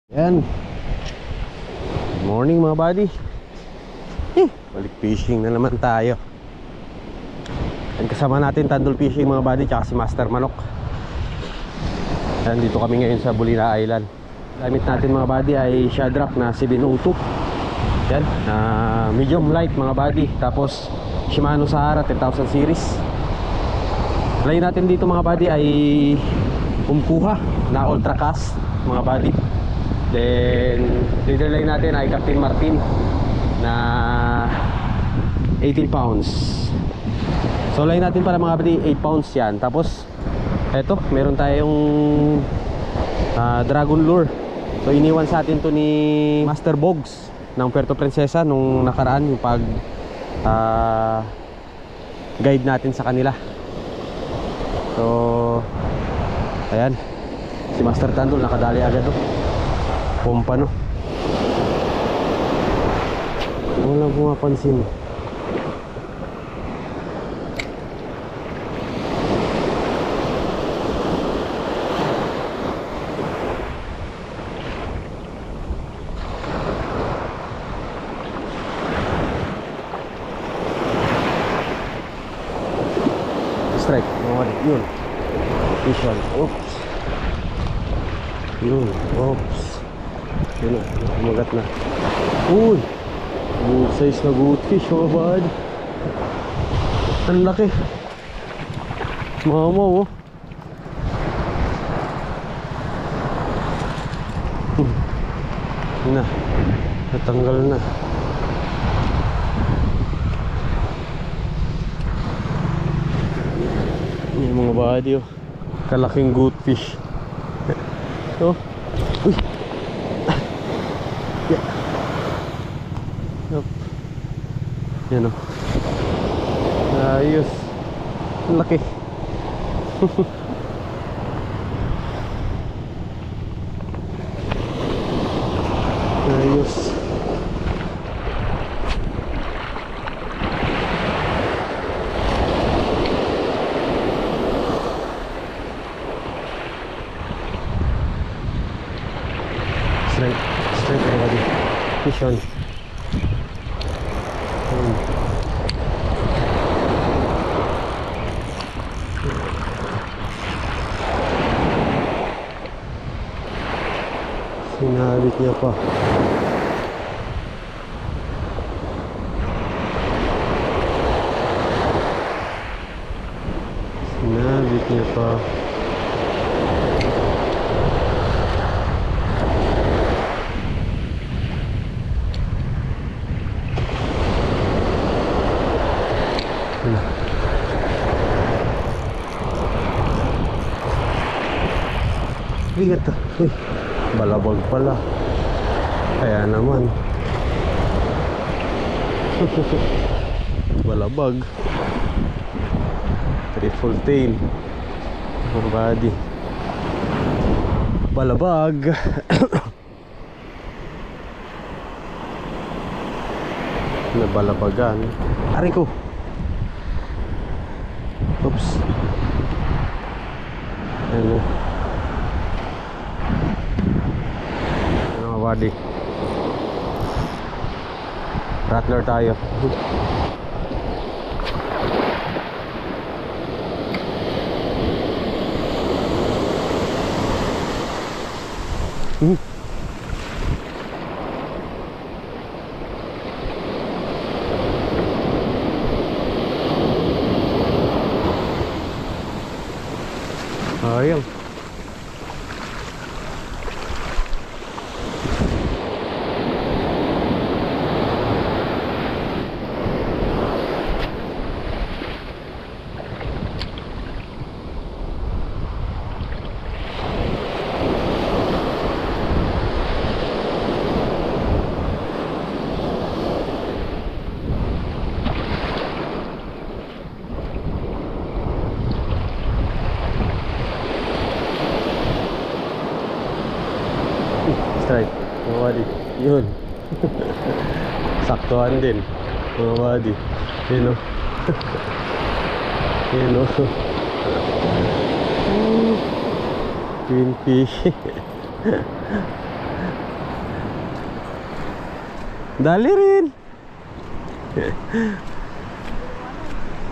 Yan. Good morning mga buddy. Balik fishing na naman tayo. Yan, kasama natin Tandol Fishing mga buddy, tsaka si Master Manok. Yan, dito kami ngayon sa Bulina Island. Gamit natin mga buddy ay Shadrack na 702. Yan, medium light mga buddy. Tapos Shimano Sahara 10,000 series. Lay natin dito mga buddy ay Umkuha na ultra cast mga buddy. Then leader line natin ay Captain Martin na 18 pounds. So line natin para mga buddy 8 pounds yan. Tapos eto, meron tayong Dragon Lure. So iniwan sa atin to ni Master Bogs ng Puerto Princesa nung nakaraan, yung pag guide natin sa kanila. So ayan, si Master Tandol nakadali agad to. Pompa no. Wala pumapansin. Strike. Yun. Vision. Oops. Yun. Oops. Yun na. Kumagat na. Uy! Good size na good fish, mga bad. Ang laki. Mama, oh. Yun na. Natanggal na. Yung mga body, oh. Kalaking good fish. Oh. Uy! Yeah. Yup. Yan o. Ayos. Ang laki. Ayos. Straight everybody. Fish on. Sinabit niya pa. Sinabit niya pa. Bigat to. Uy, balabag pala. Kaya naman. Balabag. Triple tail. Body. Balabag. Nabalabagan. Aray ko. Oops. Ano body. Rattler tayo. Ayun. Strike, mga buddy. Yun. Saktuhan din, mga buddy. Yun o. Yun o. Twin fish. Dali rin.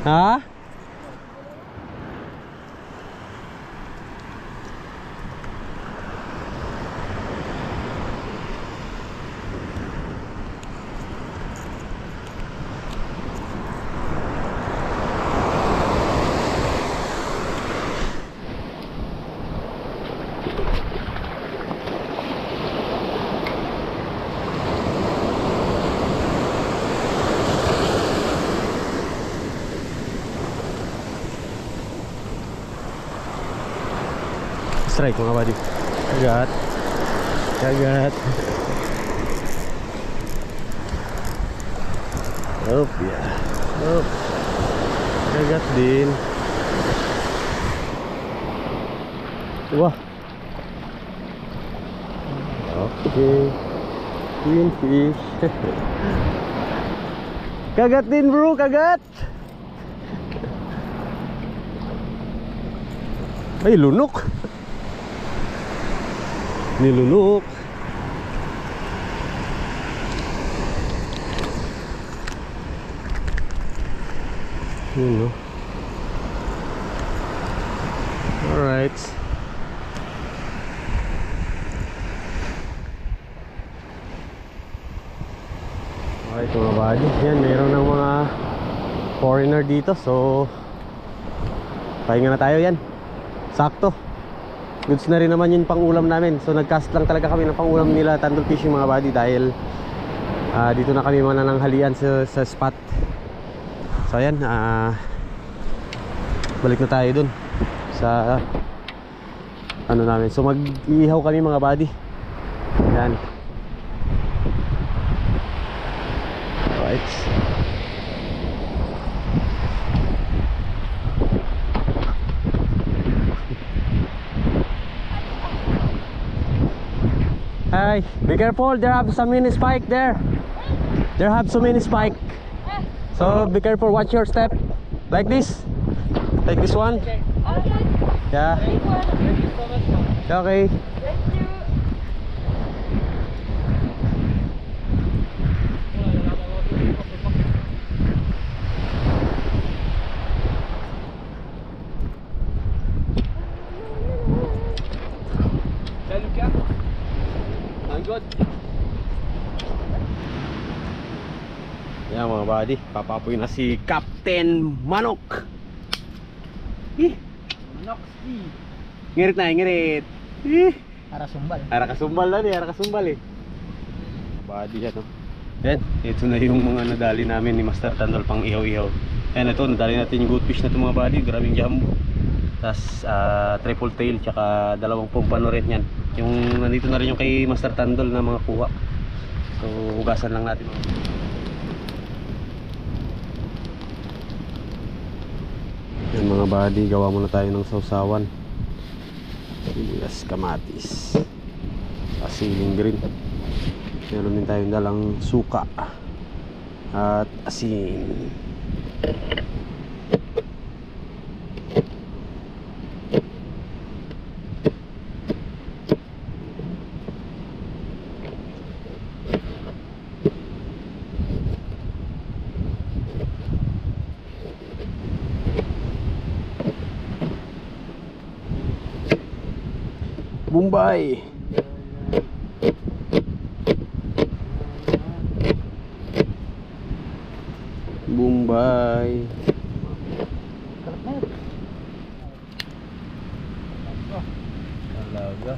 Ha? Strike mga buddy. Kagat. Kagat. Up, yeah. Up. Kagat din. Wah. Okay. Twin fish. Kagat din bro, kagat. Ay, lunok. Nilunok. Yun, no? Alright. Alright mga buddy. Yan, mayroon ng mga foreigner dito. So pahinga na tayo yan. Sakto. Goods na rin naman yun pang ulam namin. So nagcast lang talaga kami ng pang ulam nila Tandol Fishing mga buddy. Dahil dito na kami manananghalian sa spot. So ayan, balik na tayo dun sa ano namin. So mag-ihaw kami mga buddy. Ayan. Alright. Hi, be careful, there have some mini spike there. There have so many spike. So be careful, watch your step. Like this. Like this one. Yeah. Okay. Good. Yan mga buddy, papapoy na si Captain Manok. Manok si. Ngirit na, ngirit. Arasumbal. Arakasumbal na ni, arakasumbal eh. Buddy yan, no? Yan, ito na yung mga nadali namin ni Master Tandol pang ihaw-ihaw. Yan, ito, nadali natin yung goldfish na ito mga buddy. Grabing jumbo. Tapos triple tail, tsaka dalawang pompano rin yan. Yung nandito na rin yung kay Master Tandol na mga kuha. So hugasan lang natin. Yan mga buddy, gawa muna tayo ng sausawan. Sibuyas, kamatis, asiling green. Meron din tayong dalang suka at asin. Bombay. Bombay. Talaga.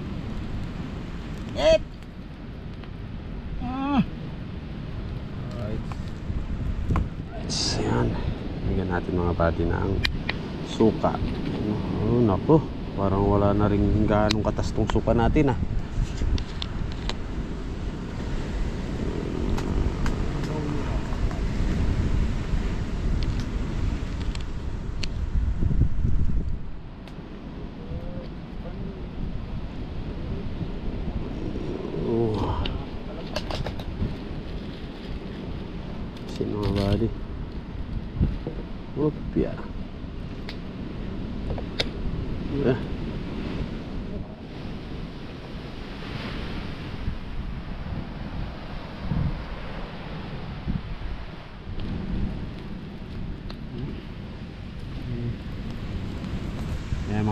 Alright. Yan. Bigyan natin mga pati ng suka. Oh, naku. Parang wala na rin ganong katas tong suka natin ah. Sino mga buddy? Rupya.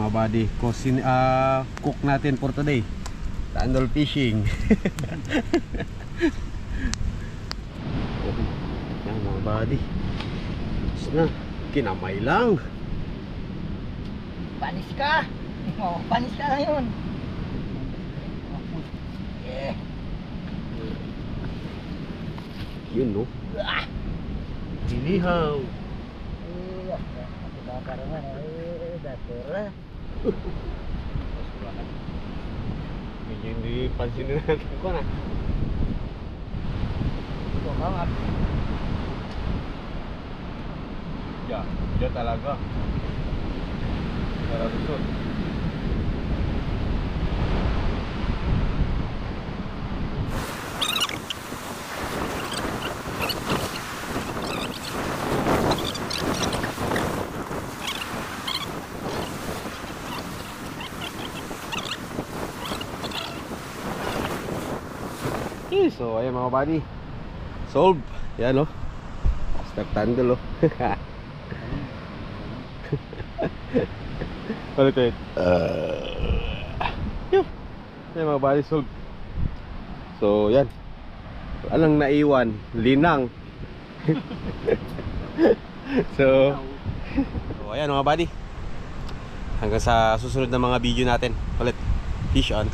mga buddy. Cook natin for today. Tandol fishing. Yan mga buddy. Tapos na. Kinamay lang. Panis ka. Oh, panis ka na yun. Yeah. Yun no. Ah. Inihaw. Medyo hindi pansin na natin ko na. Ya talaga. Para busog. So ayan mga buddy, solve. Yan o, step tandol o. Ulit. Yan mga buddy, solve. So yan, alang naiwan, linang. So ayan mga buddy, hanggang sa susunod na mga video natin. Ulit, fish on.